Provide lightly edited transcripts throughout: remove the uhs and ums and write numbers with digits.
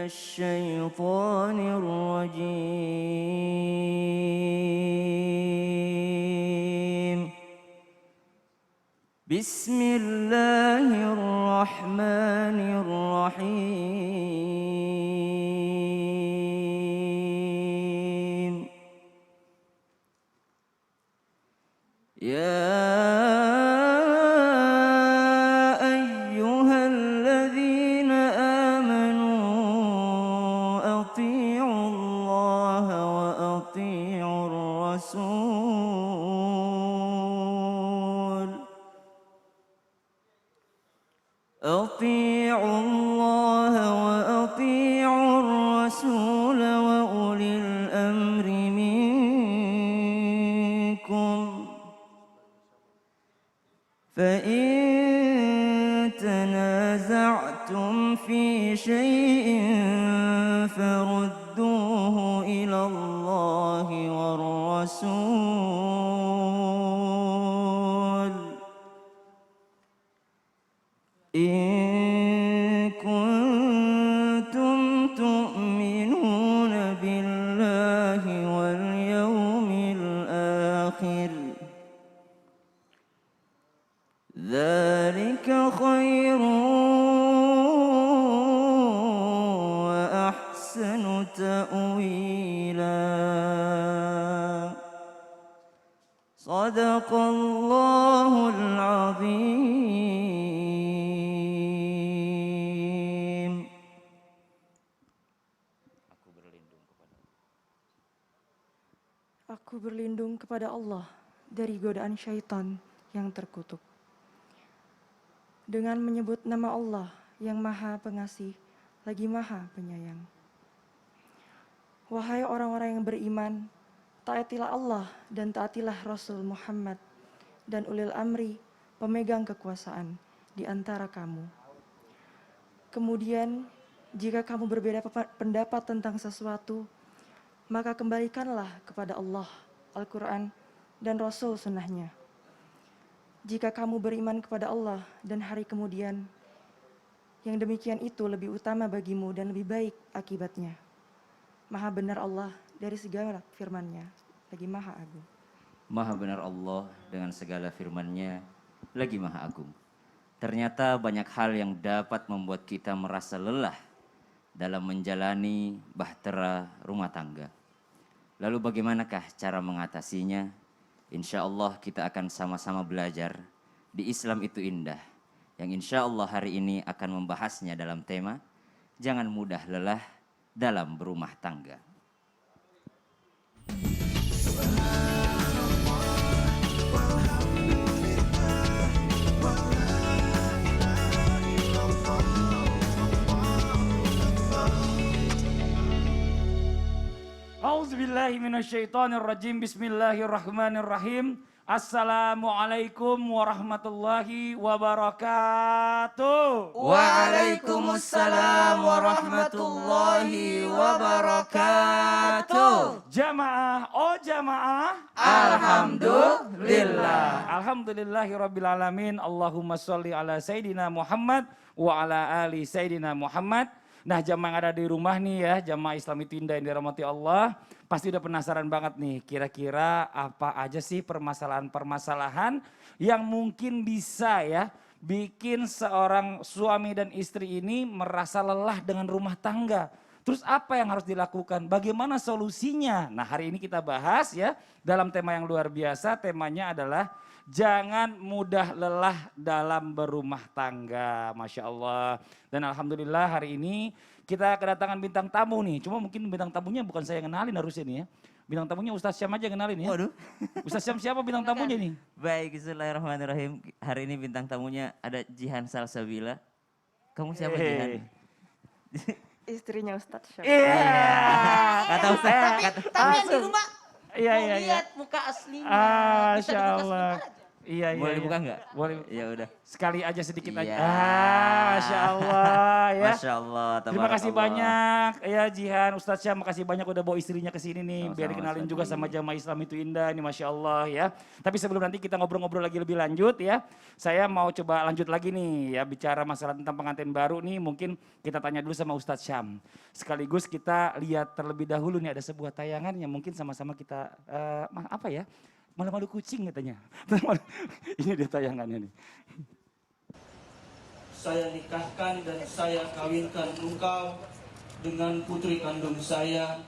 الشيطان الرجيم بسم الله الرحمن الرحيم يا أيها الذين آمنوا أطيعوا الله وأطيعوا الرسول وأولي الأمر منكم فإن تنازعتم في شيء فردوه إلى الله والرسول إن كنتم تؤمنون بالله واليوم الآخر ذلك خير وأحسن تأويلا صدق الله العظيم. Aku berlindung kepada Allah dari godaan syaitan yang terkutuk. Dengan menyebut nama Allah yang Maha Pengasih, lagi Maha Penyayang. Wahai orang-orang yang beriman, taatilah Allah dan taatilah Rasul Muhammad dan ulil amri, pemegang kekuasaan di antara kamu. Kemudian, jika kamu berbeda pendapat tentang sesuatu, maka kembalikanlah kepada Allah, Al-Quran, dan Rasul sunnahnya. Jika kamu beriman kepada Allah dan hari kemudian, yang demikian itu lebih utama bagimu dan lebih baik akibatnya. Maha benar Allah dari segala firman-Nya, lagi Maha Agung. Maha benar Allah dengan segala firman-Nya, lagi Maha Agung. Ternyata banyak hal yang dapat membuat kita merasa lelah dalam menjalani bahtera rumah tangga. Lalu bagaimanakah cara mengatasinya? Insya Allah kita akan sama-sama belajar di Islam itu indah. Yang insya Allah hari ini akan membahasnya dalam tema jangan mudah lelah dalam berumah tangga. A'udzubillahi minasyaitonirrajim. Bismillahirrahmanirrahim. Assalamualaikum warahmatullahi wabarakatuh. Waalaikumsalam warahmatullahi wabarakatuh. Jamaah, oh jamaah. Alhamdulillah. Alhamdulillahirabbil alamin. Allahumma sholli ala sayidina Muhammad wa ala ali sayidina Muhammad. Nah, jamaah yang ada di rumah nih ya, jamaah Islam itu indah yang dirahmati Allah, pasti udah penasaran banget nih, kira-kira apa aja sih permasalahan-permasalahan yang mungkin bisa ya bikin seorang suami dan istri ini merasa lelah dengan rumah tangga. Terus apa yang harus dilakukan? Bagaimana solusinya? Nah, hari ini kita bahas ya dalam tema yang luar biasa, temanya adalah jangan mudah lelah dalam berumah tangga, Masya Allah. Dan Alhamdulillah hari ini kita kedatangan bintang tamu nih. Cuma mungkin bintang tamunya bukan saya yang kenalin harusnya nih ya. Bintang tamunya Ustaz Syam aja kenalin ya. Waduh. Ustaz Syam siapa bintang tamunya nih? Baik, bismillahirrahmanirrahim. Hari ini bintang tamunya ada Jihan Salsabila. Kamu siapa Jihan? Istrinya Ustadz Syam. Kata Ustaz. Tapi yang di rumah Iya, mau iya, iya. lihat muka aslinya. Bisa Masya dibuka Allah. sebentar aja. Iya, iya. Boleh iya. buka nggak? Boleh. Ya udah. Sekali aja sedikit aja. Iya. Masya Allah ya. ya. Masya Allah. Terima kasih tabarakallah. banyak ya Jihan, Ustadz Syam makasih banyak udah bawa istrinya ke sini nih. Sama-sama, Biar dikenalin Ustadz juga Ali. sama jamaah Islam itu indah ini Masya Allah ya. Tapi sebelum nanti kita ngobrol-ngobrol lagi lebih lanjut ya. Saya mau coba lanjut lagi nih ya bicara masalah tentang pengantin baru nih. Mungkin kita tanya dulu sama Ustadz Syam. Sekaligus kita lihat terlebih dahulu nih ada sebuah tayangan yang mungkin sama-sama kita apa ya. Malu-malu kucing katanya. Ini dia tayangannya nih. Saya nikahkan dan saya kawinkan engkau dengan putri kandung saya,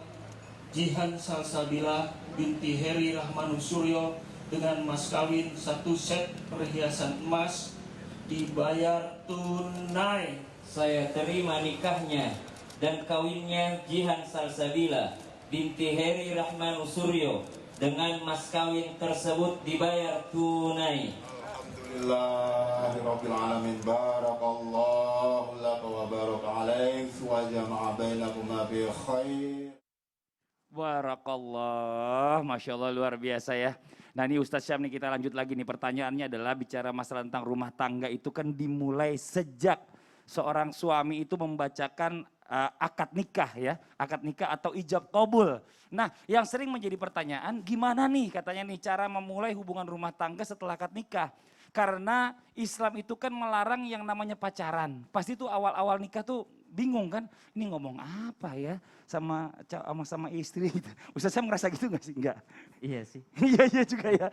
Jihan Salsabila binti Heri Rahmanus Suryo, dengan mas kawin 1 set perhiasan emas dibayar tunai. Saya terima nikahnya dan kawinnya Jihan Salsabila binti Heri Rahman Suryo dengan mas kawin tersebut dibayar tunai. Alhamdulillahirabbil alamin. Barakallahu laka wa baraka alaik wa jama'a bainakuma bi khair. Barakallah, Masya Allah luar biasa ya. Nah ini Ustadz Syam nih kita lanjut lagi nih pertanyaannya adalah bicara masalah tentang rumah tangga itu kan dimulai sejak seorang suami itu membacakan akad nikah ya. Akad nikah atau ijab qabul. Nah yang sering menjadi pertanyaan gimana nih katanya nih cara memulai hubungan rumah tangga setelah akad nikah. Karena Islam itu kan melarang yang namanya pacaran. Pasti tuh awal-awal nikah tuh bingung kan, ini ngomong apa ya sama istri gitu. Ustaz saya merasa gitu gak sih? Enggak. Iya sih. Iya juga ya.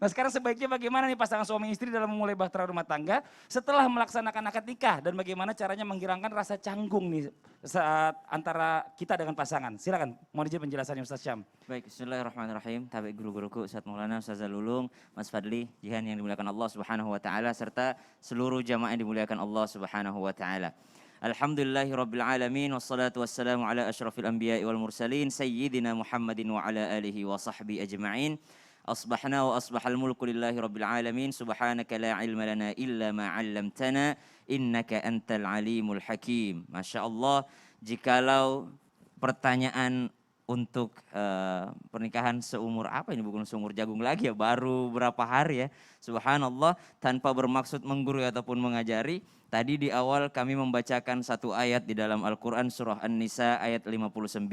Nah sekarang sebaiknya bagaimana nih pasangan suami istri dalam memulai bahtera rumah tangga setelah melaksanakan akad nikah dan bagaimana caranya menghilangkan rasa canggung nih saat antara kita dengan pasangan. Silakan, mohon izin penjelasannya Ustaz Syam. Baik, bismillahirrahmanirrahim. Tabi guru-guruku Ustaz Maulana, Ustaz Lulung, Mas Fadli, Jihan yang dimuliakan Allah Subhanahu wa taala serta seluruh jamaah yang dimuliakan Allah Subhanahu wa taala. Alhamdulillahirabbil alamin wassalatu wassalamu ala asyrafil anbiya'i wal mursalin sayyidina Muhammadin wa ala alihi wa sahbihi ajma'in. Asbahna wa asbahal mulku lillahi rabbil alamin. Subhanaka la ilma lana illa ma 'allamtana innaka antal alimul hakim. Masya Allah, jikalau pertanyaan untuk pernikahan seumur apa ini, bukan seumur jagung lagi ya, baru berapa hari ya. Subhanallah, tanpa bermaksud menggurui ataupun mengajari. Tadi di awal kami membacakan satu ayat di dalam Al-Quran surah An-Nisa ayat 59.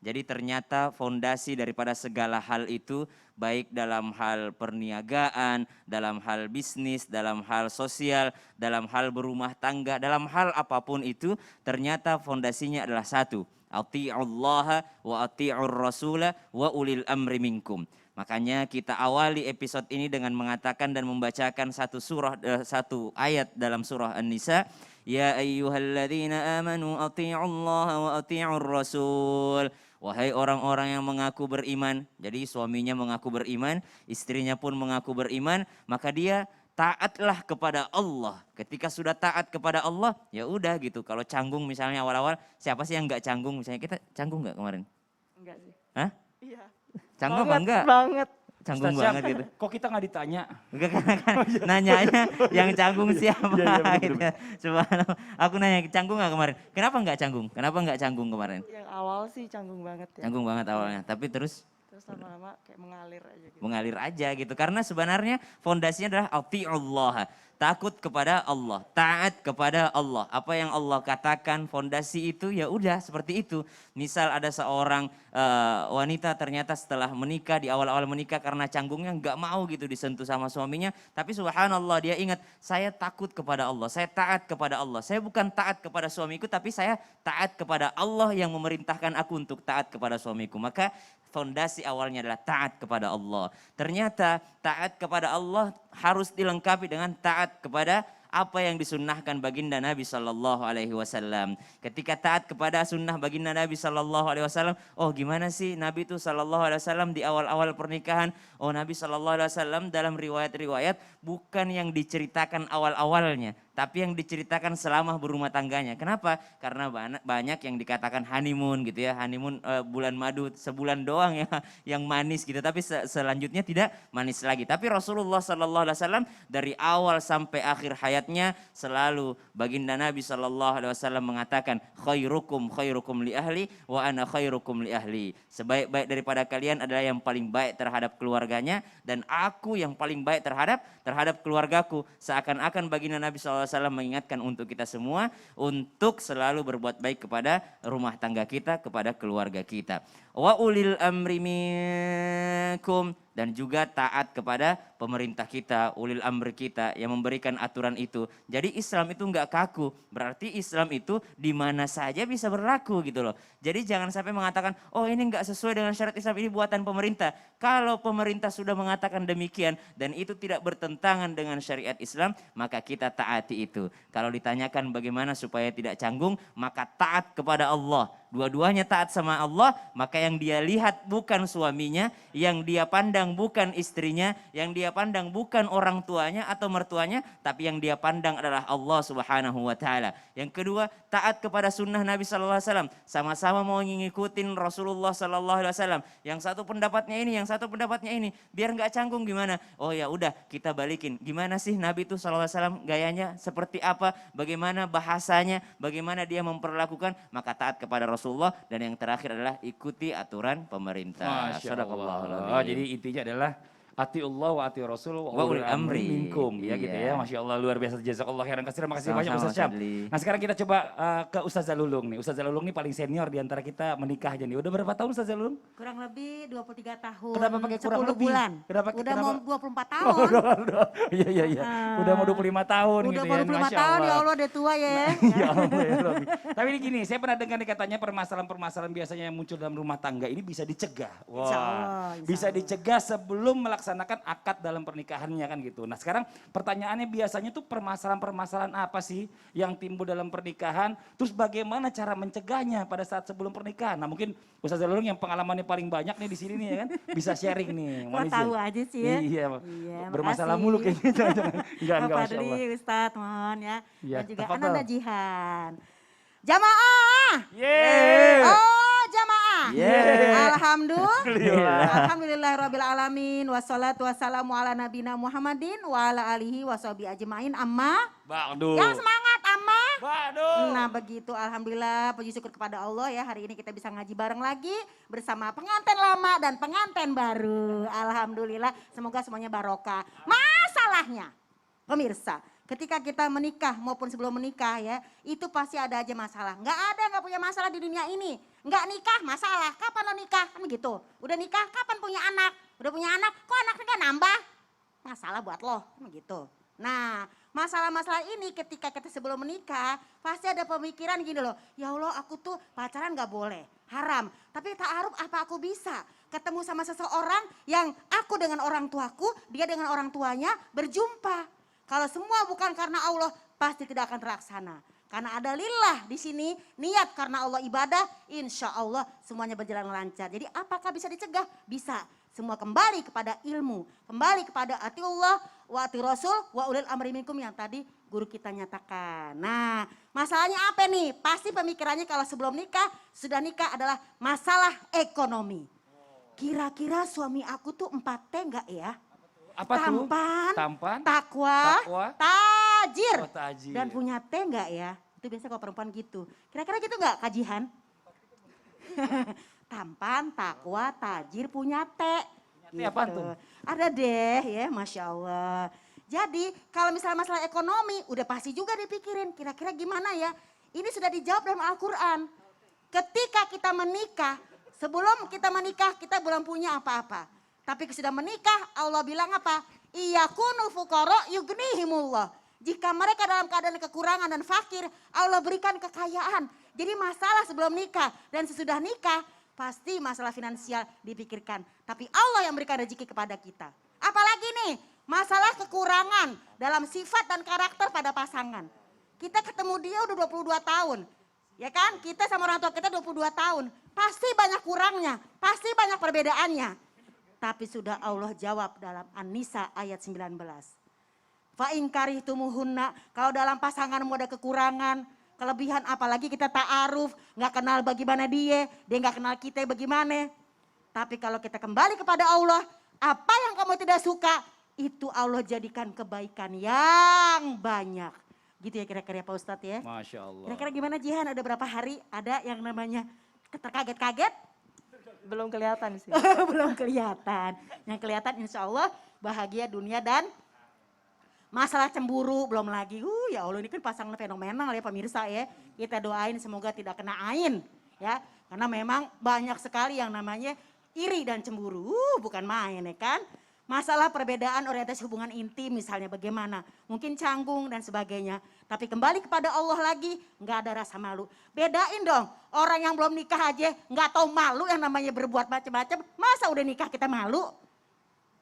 Jadi ternyata fondasi daripada segala hal itu, baik dalam hal perniagaan, dalam hal bisnis, dalam hal sosial, dalam hal berumah tangga, dalam hal apapun itu, ternyata fondasinya adalah satu. Ati'ullaha wa ati'ur rasula wa ulil amri minkum. Makanya kita awali episode ini dengan mengatakan dan membacakan satu ayat dalam surah An-Nisa. Ya ayyuhalladzina amanu ati'ullaha wa ati'ur rasul. Wahai orang-orang yang mengaku beriman. Jadi suaminya mengaku beriman, istrinya pun mengaku beriman, maka dia taatlah kepada Allah. Ketika sudah taat kepada Allah, ya udah gitu. Kalau canggung misalnya awal-awal, siapa sih yang enggak canggung? Misalnya kita canggung enggak kemarin? Enggak sih. Hah? Iya. Canggung Banget, enggak? banget. Canggung Ustaz Syam, banget gitu. kok kita nggak ditanya? Enggak kan nanyanya yang canggung siapa? Iya, bener, gitu ya. Subhanallah. Aku nanya canggung enggak kemarin? Kenapa enggak canggung? Kenapa enggak canggung kemarin? Yang awal sih canggung banget ya. Canggung banget awalnya, tapi terus Terus lama-lama kayak mengalir aja gitu. mengalir aja gitu. Karena sebenarnya fondasinya adalah ati'ullah. Takut kepada Allah, taat kepada Allah. Apa yang Allah katakan, fondasi itu ya udah seperti itu. Misal ada seorang wanita ternyata setelah menikah, di awal-awal menikah karena canggungnya nggak mau gitu disentuh sama suaminya. Tapi subhanallah dia ingat, saya takut kepada Allah, saya taat kepada Allah. Saya bukan taat kepada suamiku, tapi saya taat kepada Allah yang memerintahkan aku untuk taat kepada suamiku. Maka fondasi awalnya adalah taat kepada Allah. Ternyata taat kepada Allah harus dilengkapi dengan taat kepada apa yang disunnahkan baginda Nabi Sallallahu Alaihi Wasallam. Ketika taat kepada sunnah baginda Nabi Sallallahu Alaihi Wasallam, oh gimana sih Nabi itu Sallallahu Alaihi Wasallam di awal-awal pernikahan? Oh Nabi Sallallahu Alaihi Wasallam dalam riwayat-riwayat bukan yang diceritakan awal-awalnya, tapi yang diceritakan selama berumah tangganya. Kenapa? Karena banyak yang dikatakan honeymoon gitu ya, honeymoon bulan madu sebulan doang ya, yang manis gitu. Tapi selanjutnya tidak manis lagi. Tapi Rasulullah Sallallahu Alaihi Wasallam dari awal sampai akhir hayatnya selalu baginda Nabi Sallallahu Alaihi Wasallam mengatakan khairukum li ahli wa ana khairukum li ahli. Sebaik-baik daripada kalian adalah yang paling baik terhadap keluarganya dan aku yang paling baik terhadap keluargaku. Seakan-akan baginda Nabi Sallallahu SAW mengingatkan untuk kita semua untuk selalu berbuat baik kepada rumah tangga kita, kepada keluarga kita. Wa ulil amri minkum, dan juga taat kepada pemerintah kita, ulil amri kita yang memberikan aturan itu. Jadi Islam itu enggak kaku, berarti Islam itu di mana saja bisa berlaku gitu loh. Jadi jangan sampai mengatakan, oh ini enggak sesuai dengan syariat Islam, ini buatan pemerintah. Kalau pemerintah sudah mengatakan demikian dan itu tidak bertentangan dengan syariat Islam, maka kita taati itu. Kalau ditanyakan bagaimana supaya tidak canggung, maka taat kepada Allah. Dua-duanya taat sama Allah, maka yang dia lihat bukan suaminya, yang dia pandang bukan istrinya, yang dia pandang bukan orang tuanya atau mertuanya, tapi yang dia pandang adalah Allah Subhanahu wa taala. Yang kedua, taat kepada sunnah Nabi sallallahu alaihi wasallam. Sama-sama mau ngikutin Rasulullah sallallahu alaihi wasallam. Yang satu pendapatnya ini, yang satu pendapatnya ini. Biar nggak canggung gimana? Oh ya udah, kita balikin. Gimana sih Nabi itu sallallahu alaihi wasallam gayanya seperti apa? Bagaimana bahasanya? Bagaimana dia memperlakukan? Maka taat kepada Rasulullah, dan yang terakhir adalah ikuti aturan pemerintah. Masya Sadaqallahul Allah. adzim. Jadi intinya adalah atiullah wa ati rasul wa Wa ulil ulil amri amri. minkum ya gitu ya. Iya. Masya Allah, luar biasa, jazakallah khairan katsiran. Makasih banyak Sama-sama, Ustaz Syam. Sadli. Nah sekarang kita coba ke Ustazah Lulung nih. Ustazah Lulung nih paling senior di antara kita menikah aja nih. Udah berapa tahun Ustazah Lulung? Kurang lebih 23 tahun. Kenapa pakai kurang 10 lebih? bulan. Kenapa- Udah kenapa? mau 24 tahun. Oh, udah. Iya iya iya. Udah mau 25 tahun Udah gitu mau ya. 25 Masya tahun, ya Allah. Allah udah tua ya. Ya Allah, ya Rabbi. Tapi ini gini, saya pernah dengar nih katanya permasalahan-permasalahan biasanya yang muncul dalam rumah tangga ini bisa dicegah. Wah, Insya Allah, insya bisa Allah. dicegah sebelum melaksanakan akad dalam pernikahannya kan gitu. Nah sekarang pertanyaannya biasanya tuh permasalahan-permasalahan apa sih yang timbul dalam pernikahan? Terus bagaimana cara mencegahnya pada saat sebelum pernikahan? Nah mungkin Ustazah Lulung yang pengalamannya paling banyak nih di sini nih ya kan, bisa sharing nih. Kok Mohon izin. tahu aja sih ya. Iya, Iya, bermasalah makasih. mulu kayaknya. Jangan, Pak Masya Fadli, Allah. Ustadz, mohon ya. Iya, Dan juga tafadhol. Ananda Jihan. Jamaah. Yeay. Oh, jamaah. Yeay. Alhamdulillah. Alhamdulillahirabbil alamin wassalatu wassalamu ala nabina Muhammadin wa ala alihi washabi ajmain. Amma. Ba'du. Yang semangat amma. Ba'du. Nah begitu, alhamdulillah, puji syukur kepada Allah ya, hari ini kita bisa ngaji bareng lagi bersama pengantin lama dan pengantin baru. Alhamdulillah, semoga semuanya barokah. Masalahnya pemirsa, ketika kita menikah maupun sebelum menikah ya, itu pasti ada aja masalah. Nggak punya masalah di dunia ini. Nggak nikah masalah, kapan lo nikah? Kan begitu. Udah nikah, kapan punya anak? Udah punya anak, kok anaknya nggak nambah? Masalah buat lo, kan begitu. Nah, masalah-masalah ini ketika kita sebelum menikah, pasti ada pemikiran gini loh, ya Allah aku tuh pacaran gak boleh, haram. Tapi ta'aruf apa aku bisa ketemu sama seseorang yang aku dengan orang tuaku, dia dengan orang tuanya berjumpa. Kalau semua bukan karena Allah, pasti tidak akan terlaksana. Karena ada lillah di sini, niat karena Allah ibadah, insya Allah semuanya berjalan lancar. Jadi apakah bisa dicegah? Bisa. Semua kembali kepada ilmu, kembali kepada atiullah, wa ati rasul, wa ulil amri minkum yang tadi guru kita nyatakan. Nah, masalahnya apa nih? Pasti pemikirannya kalau sebelum nikah, sudah nikah adalah masalah ekonomi. Kira-kira suami aku tuh 4T enggak ya? Apa tuh? Tampan, takwa, Takwa, tajir, oh, tajir. dan punya T enggak ya? Itu biasa kalau perempuan gitu. Kira-kira gitu enggak kajian? Tampan, takwa, tajir, punya T. T apaan tuh? Ada deh ya, Masya Allah. Jadi kalau misalnya masalah ekonomi udah pasti juga dipikirin kira-kira gimana ya. Ini sudah dijawab dalam Al-Quran. Ketika kita menikah, sebelum kita menikah kita belum punya apa-apa. Tapi sudah menikah Allah bilang apa? Iyakunu fuqara yughnihimullah. Jika mereka dalam keadaan kekurangan dan fakir, Allah berikan kekayaan. Jadi masalah sebelum nikah dan sesudah nikah, pasti masalah finansial dipikirkan. Tapi Allah yang berikan rezeki kepada kita. Apalagi nih, masalah kekurangan dalam sifat dan karakter pada pasangan. Kita ketemu dia udah 22 tahun. Ya kan, kita sama orang tua kita 22 tahun. Pasti banyak kurangnya, pasti banyak perbedaannya. Tapi sudah Allah jawab dalam An-Nisa ayat 19. Fa'in karihtumuhunna, kalau dalam pasanganmu ada kekurangan, kelebihan, apalagi kita ta'aruf, gak kenal bagaimana dia gak kenal kita bagaimana. Tapi kalau kita kembali kepada Allah, apa yang kamu tidak suka, itu Allah jadikan kebaikan yang banyak. Gitu ya kira-kira Pak Ustadz ya. Masya Allah. Kira-kira gimana Jihan, ada berapa hari ada yang namanya terkaget-kaget? Belum kelihatan sih. Belum kelihatan. Yang kelihatan insya Allah bahagia dunia dan Masalah cemburu belum lagi. Ya Allah, ini kan pasangan fenomenal ya pemirsa ya. Kita doain semoga tidak kena ain ya. Karena memang banyak sekali yang namanya iri dan cemburu. Bukan main ya kan. Masalah perbedaan orientasi hubungan intim misalnya bagaimana. Mungkin canggung dan sebagainya. Tapi kembali kepada Allah lagi, nggak ada rasa malu. Bedain dong, orang yang belum nikah aja nggak tahu malu yang namanya berbuat macam-macam. Masa udah nikah kita malu?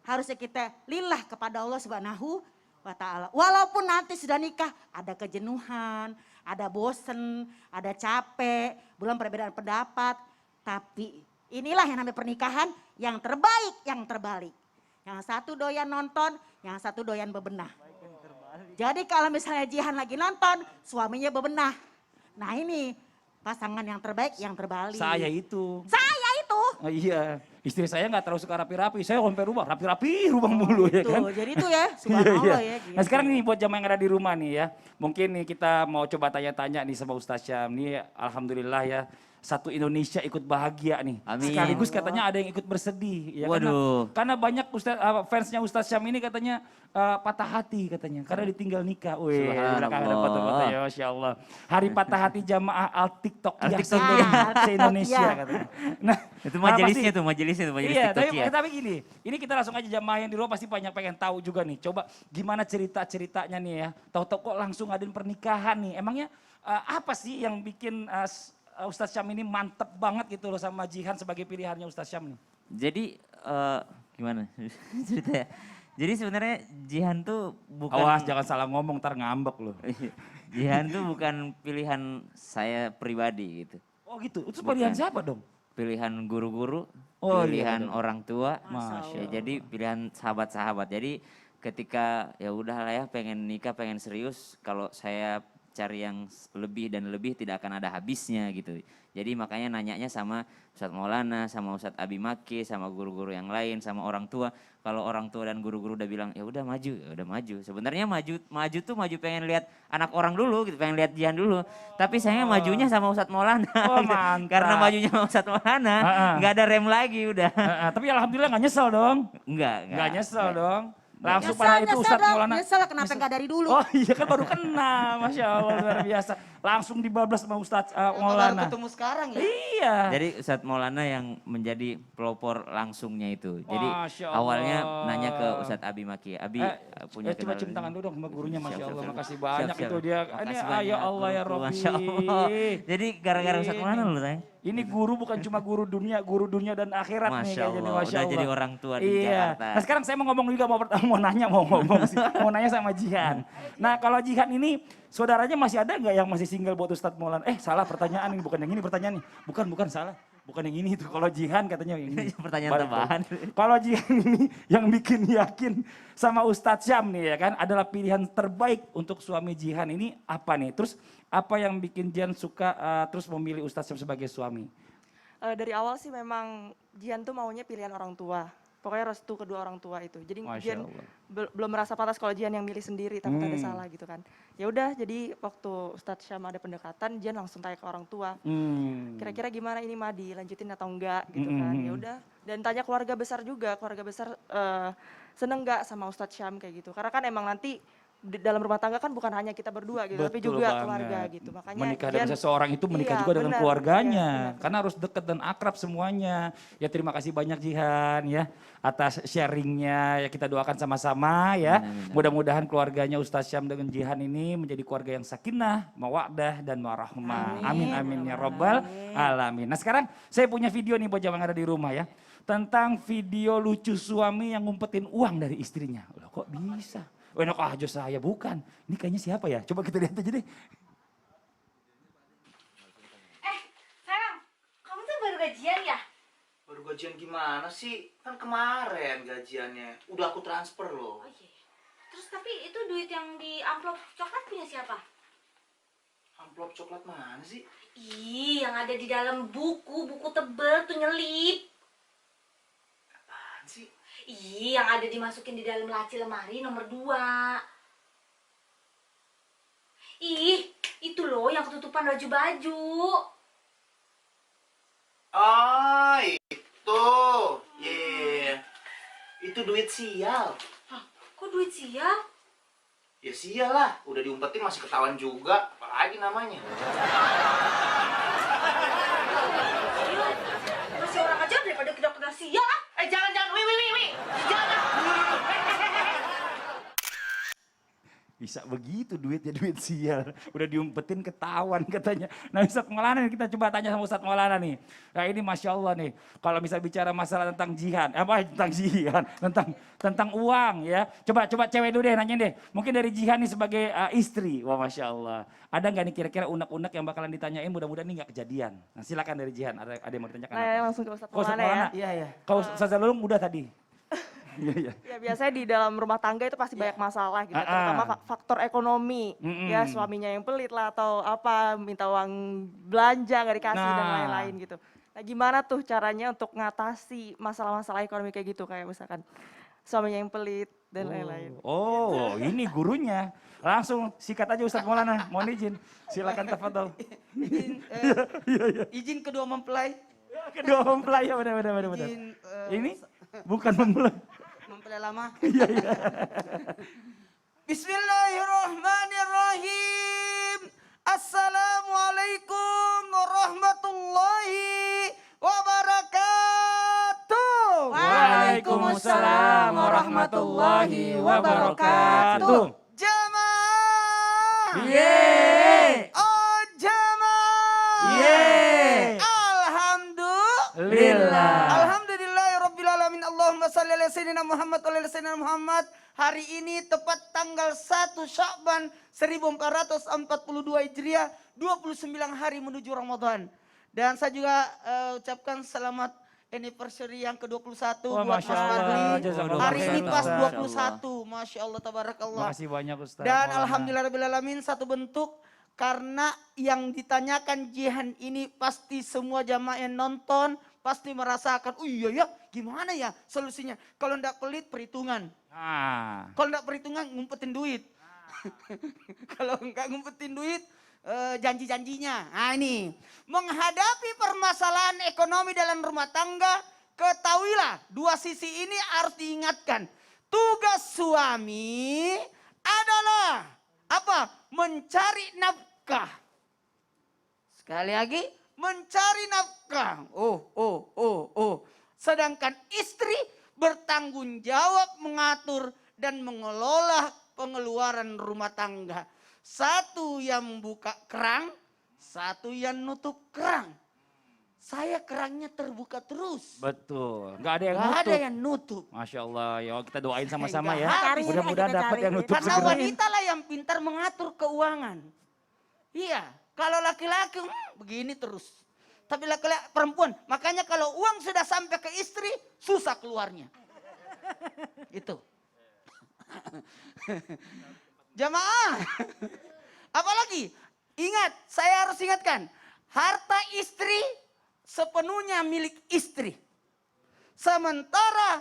Harusnya kita lillah kepada Allah Subhanahu wa ta'ala. Walaupun nanti sudah nikah, ada kejenuhan, ada bosen, ada capek, belum perbedaan pendapat. Tapi inilah yang namanya pernikahan yang terbaik, yang terbalik. Yang satu doyan nonton, yang satu doyan bebenah. Jadi kalau misalnya Jihan lagi nonton, suaminya bebenah. Nah ini pasangan yang terbaik, yang terbalik. Saya itu. Saya itu. Oh, iya, istri saya nggak terlalu suka rapi-rapi. Saya sampai rumah, rapi-rapi rumah mulu ya kan. Jadi itu ya, Iya, subhanallah iya. ya. Gitu. Nah sekarang nih buat jamaah yang ada di rumah nih ya. Mungkin nih kita mau coba tanya-tanya nih sama Ustaz Syam. Nih alhamdulillah ya. Satu Indonesia ikut bahagia nih. Amin. Sekaligus katanya ada yang ikut bersedih. Ya, Waduh. Karena banyak fansnya Ustaz Syam ini katanya patah hati katanya. Karena ditinggal nikah. Wih, Subhanallah. belakang ada foto-foto ya Masya Allah. Hari patah hati jamaah al TikTok Al ya, TikTok ya. se-Indonesia Ya. katanya. Nah, Itu majelisnya majelisnya tuh, majelis Iya, TikTok tapi, ya. tapi gini, ini kita langsung aja jamaah yang di luar pasti banyak pengen tahu juga nih. Coba gimana cerita-ceritanya nih ya. Tahu-tahu kok langsung ngadain pernikahan nih. Emangnya apa sih yang bikin Ustaz Syam ini mantep banget gitu loh sama Jihan sebagai pilihannya Ustaz Syam nih? Jadi gimana ceritanya? Jadi sebenarnya Jihan tuh bukan Awas jangan salah ngomong ntar ngambek loh. Jihan tuh bukan pilihan saya pribadi gitu. Oh gitu, itu pilihan siapa dong? Pilihan guru-guru, Oh, iya, pilihan betul. orang tua, Masya ya, jadi pilihan sahabat-sahabat. Jadi ketika ya udahlah ya pengen nikah, pengen serius, kalau saya cari yang lebih dan lebih tidak akan ada habisnya gitu. Jadi makanya nanyanya sama Ustadz Maulana, sama Ustadz Abi Maki, sama guru-guru yang lain, sama orang tua. Kalau orang tua dan guru-guru udah bilang ya udah maju, ya udah maju. Sebenarnya maju tuh maju pengen lihat anak orang dulu gitu, pengen lihat Jihan dulu. Tapi saya majunya sama Ustadz Maulana. Oh, gitu. mantap. Karena majunya sama Ustadz Maulana, nggak ada rem lagi udah. Tapi alhamdulillah nggak nyesel dong. Nggak Nyesel dong. Langsung Nyesel, pada itu nyesel Ustadz dong. Maulana. Nyesel kenapa nggak dari dulu? Oh iya kan baru kena, Masya Allah luar biasa. Langsung dibablas sama Ustadz Baru Maulana. ketemu sekarang ya. Iya. Jadi Ustadz Maulana yang menjadi pelopor langsungnya itu. Jadi Masya awalnya Allah. nanya ke Ustadz Abi Maki. Abi punya coba kenal- cium tangan dulu dong sama gurunya, Masya Siap, Allah. siap, siap. Makasih banyak Siap, itu siap. dia. Ini Makasih ya banyak, Allah ya Guru. Rabbi. Masya Allah. Jadi gara-gara Ustadz Maulana loh sayang. Ini guru bukan cuma guru dunia dan akhirat nih Masya kayaknya nih, Allah, Masya udah Allah. jadi orang tua di Iya. Jakarta. Nah sekarang saya mau ngomong juga, mau nanya, mau ngomong sih. Mau nanya sama Jihan. Nah kalau Jihan ini, saudaranya masih ada nggak yang masih single buat Ustadz Maulana? Salah pertanyaan ini, bukan yang ini pertanyaan nih. Bukan salah. Bukan yang ini itu. Kalau Jihan katanya yang ini. Pertanyaan Balik tambahan. tuh. Kalau Jihan ini yang bikin yakin sama Ustadz Syam nih ya kan, adalah pilihan terbaik untuk suami Jihan ini apa nih? Terus apa yang bikin Jihan suka terus memilih Ustadz Syam sebagai suami? Dari awal sih memang Jihan tuh maunya pilihan orang tua. Pokoknya restu kedua orang tua itu. Jadi Masya Jihan Allah. belum merasa pantas kalau Jihan yang milih sendiri, takut ada salah gitu kan. Ya udah, jadi waktu Ustadz Syam ada pendekatan, Jihan langsung tanya ke orang tua. Kira-kira gimana ini mah dilanjutin atau enggak gitu kan. Ya udah, dan tanya keluarga besar juga. Keluarga besar seneng nggak sama Ustadz Syam kayak gitu. Karena kan emang nanti dalam rumah tangga kan bukan hanya kita berdua gitu, tapi Betul juga banget. keluarga gitu. Makanya Menikah Jihan- dengan seseorang itu menikah Iya, juga dengan benar, keluarganya. iya, benar. Karena harus dekat dan akrab semuanya. Ya terima kasih banyak Jihan ya atas sharingnya. Ya kita doakan sama-sama ya. Mudah-mudahan keluarganya Ustaz Syam dengan Jihan ini menjadi keluarga yang sakinah, mawaddah dan warahmah. Amin amin ya robbal alamin. Nah sekarang saya punya video nih buat jamaah yang ada di rumah ya. Tentang video lucu suami yang ngumpetin uang dari istrinya. Loh kok bisa? Enak aja saya, bukan. Ini kayaknya siapa ya? Coba kita lihat aja deh. Sayang, kamu tuh baru gajian ya? Baru gajian gimana sih? Kan kemarin gajiannya. Udah aku transfer loh. Oh iya. Terus tapi itu duit yang di amplop coklat punya siapa? Amplop coklat mana sih? Ih, yang ada di dalam buku tebel tuh nyelip. Apaan sih? Ih, yang ada dimasukin di dalam laci lemari nomor 2. Ih, itu loh yang ketutupan baju-baju. Ah, itu. Yeah. Itu duit sial. Hah, kok duit sial? Ya sialah, udah diumpetin masih ketahuan juga. Apalagi namanya. Masih orang aja daripada kita kena sial ah. Jangan, wi. Jangan. Bisa begitu duitnya, duit sial. Udah diumpetin ketahuan katanya. Nah Ustadz Maulana kita coba tanya sama Ustadz Maulana nih. Nah ini Masya Allah nih. Kalau bisa bicara masalah tentang jihad. Tentang jihad. Tentang uang ya. Coba cewek dulu deh nanya deh. Mungkin dari jihad nih sebagai istri. Wah Masya Allah. Ada nggak nih kira-kira unek-unek yang bakalan ditanyain mudah-mudahan ini nggak kejadian. Nah silakan dari jihad. Ada yang mau ditanyakan? Nah, langsung ke Ustadz Ustadz Maulana ya. Maulana. Iya. Kalau Ustadz Lulung udah tadi. Iya. Ya biasanya di dalam rumah tangga itu pasti banyak masalah gitu, terutama faktor ekonomi. Ya suaminya yang pelit lah atau apa, minta uang belanja nggak dikasih dan lain-lain gitu. Nah gimana tuh caranya untuk ngatasi masalah-masalah ekonomi kayak gitu, kayak misalkan suaminya yang pelit dan lain-lain. Oh, ini gurunya. Langsung sikat aja Ustadz Maulana, mohon izin. Silakan tafadhol. Izin kedua mempelai. Kedua mempelai ya benar. Izin Ini bukan mempelai. mempelai lama. Iya. Bismillahirrahmanirrahim. Assalamualaikum warahmatullahi wabarakatuh. Waalaikumsalam warahmatullahi wabarakatuh. Jamaah. Yeay. Oh jamaah. Yeay. Alhamdulillah. Alhamdulillahirrabbilalamin. Allahumma salli ala sayyidina Muhammad wa ala sayyidina Muhammad. Hari ini tepat tanggal 1 Sya'ban 1442 Hijriah, 29 hari menuju Ramadan. Dan saya juga ucapkan selamat anniversary yang ke-21 buat Mas Masya Allah. Fadli. Jazakallah Hari ini khairan, pas Ustaz. 21. Masya Allah, tabarakallah. Makasih banyak Ustadz. Dan Maulana. alhamdulillahirrahmanirrahim satu bentuk, karena yang ditanyakan jihan ini pasti semua jamaah yang nonton pasti merasakan, oh iya ya gimana ya solusinya. Kalau enggak pelit perhitungan. Kalau enggak perhitungan ngumpetin duit. Kalau enggak ngumpetin duit janji-janjinya. Nah ini menghadapi permasalahan ekonomi dalam rumah tangga, ketahuilah dua sisi ini harus diingatkan. Tugas suami adalah apa? Mencari nafkah. Sekali lagi, mencari nafkah. Sedangkan istri bertanggung jawab mengatur dan mengelola pengeluaran rumah tangga. Satu yang membuka kerang, satu yang nutup kerang. Saya kerangnya terbuka terus. Betul, nggak ada yang Gak nutup. ada yang nutup. Masya Allah, ya kita doain sama-sama ya. Harus. Mudah-mudahan dapat yang nutup Karena segera. wanita lah yang pintar mengatur keuangan. Iya, kalau laki-laki begini terus. Tapi laki-laki perempuan, makanya kalau uang sudah sampai ke istri, susah keluarnya. Itu. Jamaah. Apalagi, ingat, saya harus ingatkan, harta istri sepenuhnya milik istri. Sementara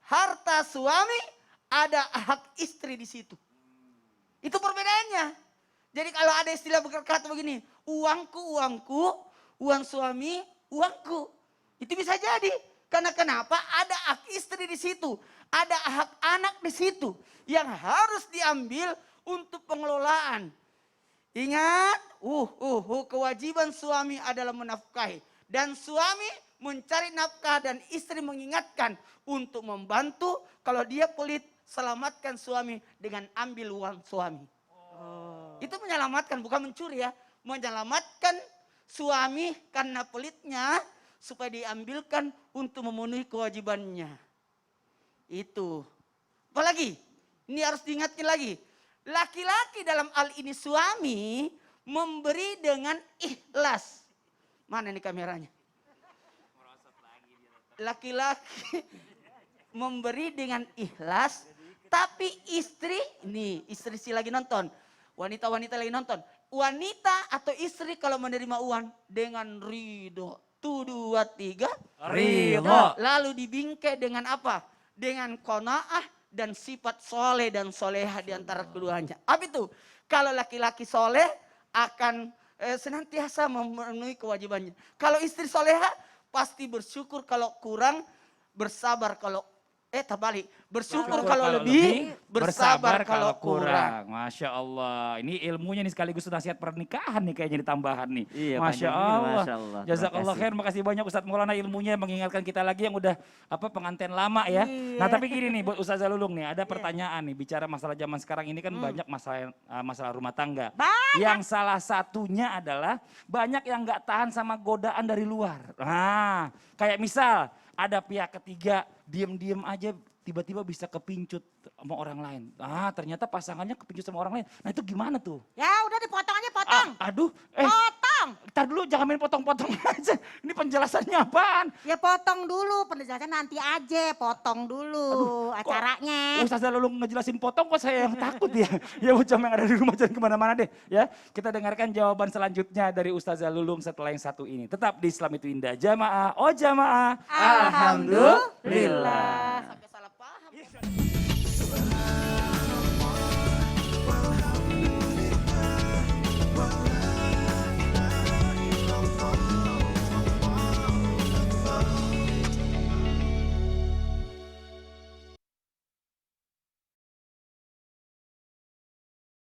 harta suami ada hak istri di situ. Itu perbedaannya. Jadi kalau ada istilah berkata begini, uangku, uang suami, uangku. Itu bisa jadi. Karena kenapa? Ada hak istri di situ. Ada hak anak di situ. Yang harus diambil untuk pengelolaan. Ingat, kewajiban suami adalah menafkahi. Dan suami mencari nafkah dan istri mengingatkan untuk membantu. Kalau dia pelit, selamatkan suami dengan ambil uang suami. Itu menyelamatkan, bukan mencuri ya. Menyelamatkan suami karena pelitnya supaya diambilkan untuk memenuhi kewajibannya. Itu. Apalagi, ini harus diingatkan lagi. Laki-laki dalam hal ini suami memberi dengan ikhlas. Mana nih kameranya? Laki-laki memberi dengan ikhlas, tapi istri, nih istri si lagi nonton. Wanita-wanita lagi nonton. Wanita atau istri kalau menerima uang dengan ridho. 1, 2, 3. Ridho. Lalu dibingkai dengan apa? Dengan qanaah dan sifat soleh dan soleha di antara keduanya. Apa itu? Kalau laki-laki soleh akan senantiasa memenuhi kewajibannya. Kalau istri soleha pasti bersyukur kalau kurang, bersabar kalau terbalik. Bersyukur kalau lebih, bersabar kalau kurang. Masya Allah. Ini ilmunya nih sekaligus nasihat pernikahan nih kayaknya ditambahan nih. Iya, Masya panjang ini, Allah. Masya Allah. Jazakallah Terima khair. Makasih banyak Ustadz Maulana ilmunya mengingatkan kita lagi yang udah pengantin lama ya. Iya. Nah tapi gini nih buat Ustazah Lulung nih, ada pertanyaan nih bicara masalah zaman sekarang ini kan banyak masalah rumah tangga. Banyak. Yang salah satunya adalah banyak yang nggak tahan sama godaan dari luar. Nah, kayak misal ada pihak ketiga diem-diem aja tiba-tiba bisa kepincut sama orang lain. Ternyata pasangannya kepincut sama orang lain. Nah itu gimana tuh? Ya udah dipotong aja, potong. Aduh, Potong. ntar dulu jangan main potong-potong aja. Ini penjelasannya apaan? Ya potong dulu, penjelasan nanti aja, potong dulu acaranya. Ustazah Lulung ngejelasin potong kok saya yang takut ya. Ya Ucam yang ada di rumah jangan kemana-mana deh. Ya, kita dengarkan jawaban selanjutnya dari Ustazah Lulung setelah yang satu ini. Tetap di Islam itu Indah. Jamaah, oh jamaah. Alhamdulillah. Sampai